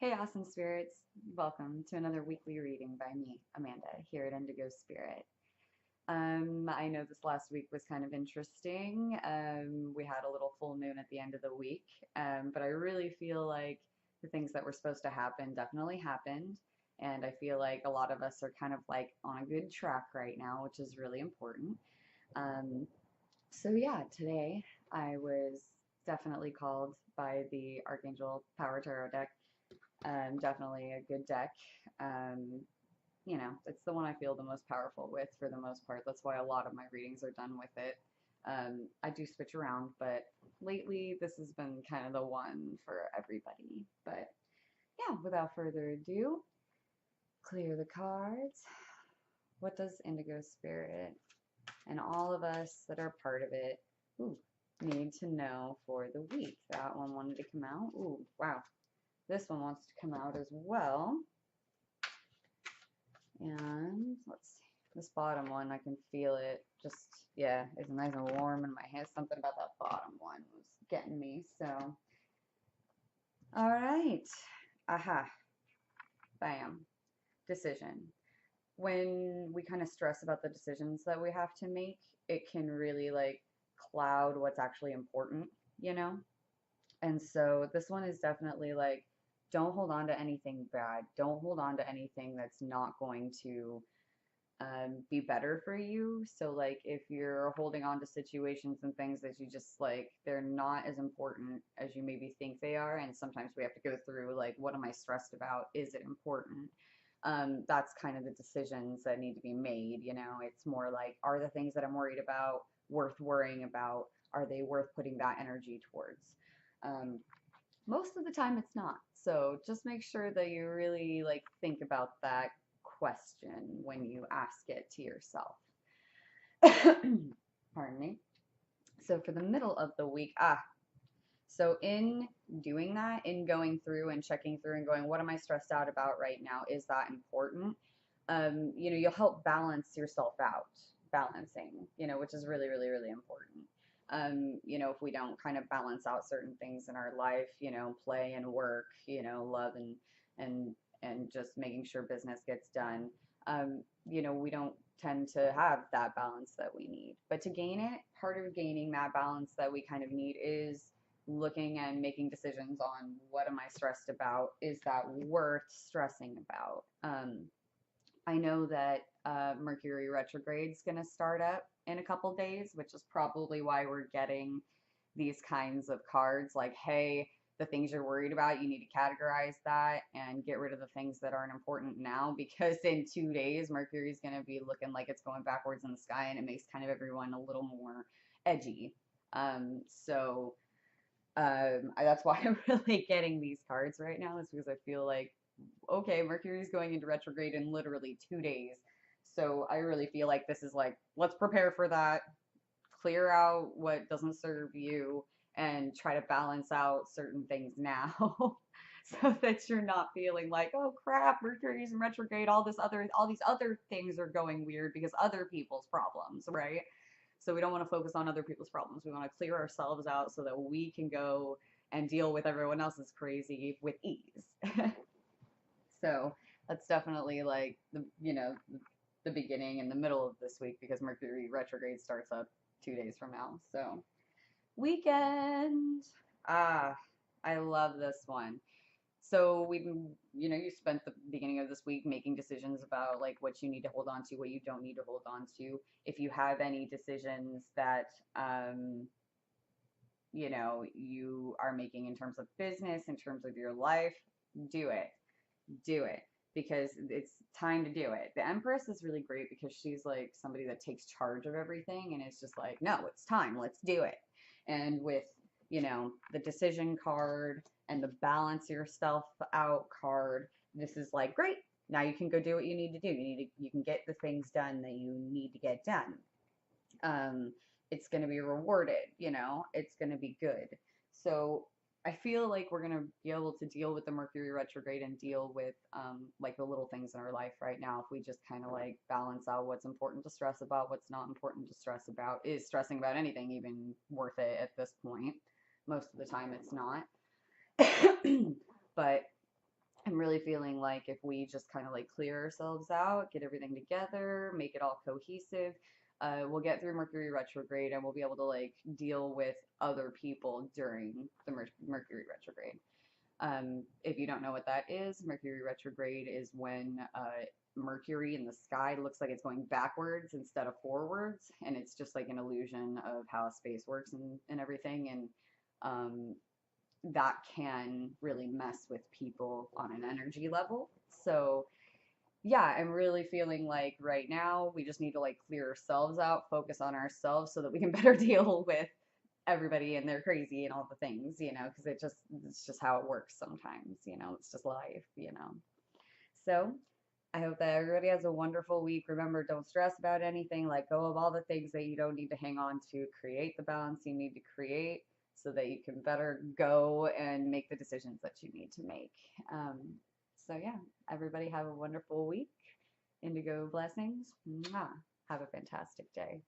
Hey, awesome spirits. Welcome to another weekly reading by me, Amanda, here at Indigo Spirit. I know this last week was kind of interesting. We had a little full moon at the end of the week, but I really feel like the things that were supposed to happen definitely happened. And I feel like a lot of us are kind of like on a good track right now, which is really important. Um, yeah, today I was definitely called by the Archangel Power Tarot deck, definitely a good deck. Um, it's the one I feel the most powerful with for the most part. That's why a lot of my readings are done with it. I do switch around, but lately this has been kind of the one for everybody. But yeah, without further ado, clear the cards. What does Indigo Spirit and all of us that are part of it ooh, need to know for the week? That one wanted to come out. Ooh, wow. This one wants to come out as well. And let's see. This bottom one, I can feel it. Just, yeah, it's nice and warm in my hand. Something about that bottom one was getting me. So, all right. Aha. Bam. Decision. When we kind of stress about the decisions that we have to make, it can really like cloud what's actually important, you know? And so this one is definitely like, don't hold on to anything bad. Don't hold on to anything that's not going to be better for you. So like if you're holding on to situations and things that you just like, they're not as important as you maybe think they are. And sometimes we have to go through like, what am I stressed about? Is it important? That's kind of the decisions that need to be made. It's more like, are the things that I'm worried about worth worrying about? Are they worth putting that energy towards? Um, Most of the time it's not. So just make sure that you really like think about that question when you ask it to yourself. Pardon me. So for the middle of the week, so in doing that, in going through and checking through and going, what am I stressed out about right now? Is that important? You'll help balance yourself out, balancing, which is really, really, really important. If we don't kind of balance out certain things in our life, play and work, love and and just making sure business gets done, we don't tend to have that balance that we need. But to gain it, part of gaining that balance that we kind of need is looking and making decisions on what am I stressed about? Is that worth stressing about? I know that Mercury retrograde is going to start up in a couple days, which is probably why we're getting these kinds of cards like, hey, the things you're worried about, you need to categorize that and get rid of the things that aren't important now, because in 2 days, Mercury is going to be looking like it's going backwards in the sky, and it makes kind of everyone a little more edgy. So that's why I'm really getting these cards right now, is because I feel like, okay, Mercury's going into retrograde in literally 2 days. So I really feel like this is like, let's prepare for that, clear out what doesn't serve you, and try to balance out certain things now. So that you're not feeling like, oh crap, Mercury's in retrograde, all these other things are going weird because other people's problems, right? So we don't want to focus on other people's problems. We want to clear ourselves out so that we can go and deal with everyone else's crazy with ease. So that's definitely like the beginning and the middle of this week, because Mercury retrograde starts up 2 days from now. So weekend. Ah, I love this one. So you spent the beginning of this week making decisions about like what you need to hold on to, what you don't need to hold on to. If you have any decisions that, you are making in terms of business, in terms of your life, do it. Do it. Because it's time to do it. The Empress is really great because she's like somebody that takes charge of everything, and it's just like, no, it's time, let's do it. And with, the decision card and the balance yourself out card, this is like, great, now you can go do what you need to do. You can get the things done that you need to get done. It's going to be rewarded, it's going to be good. So I feel like we're going to be able to deal with the Mercury retrograde and deal with like the little things in our life right now if we just kind of like balance out what's important to stress about, what's not important to stress about. Is stressing about anything even worth it at this point? Most of the time it's not. But I'm really feeling like if we just kind of like clear ourselves out, get everything together, make it all cohesive, we'll get through Mercury retrograde and we'll be able to like deal with other people during the Mercury retrograde. If you don't know what that is, Mercury retrograde is when Mercury in the sky looks like it's going backwards instead of forwards, and it's just like an illusion of how space works and everything. And that can really mess with people on an energy level. So yeah, I'm really feeling like right now we just need to like clear ourselves out, focus on ourselves so that we can better deal with everybody and they're crazy and all the things, because it's just how it works sometimes, it's just life, So I hope that everybody has a wonderful week. Remember, don't stress about anything. Let go of all the things that you don't need to hang on to. Create the balance you need to create so that you can better go and make the decisions that you need to make. So yeah, everybody have a wonderful week. Indigo blessings. Mwah. Have a fantastic day.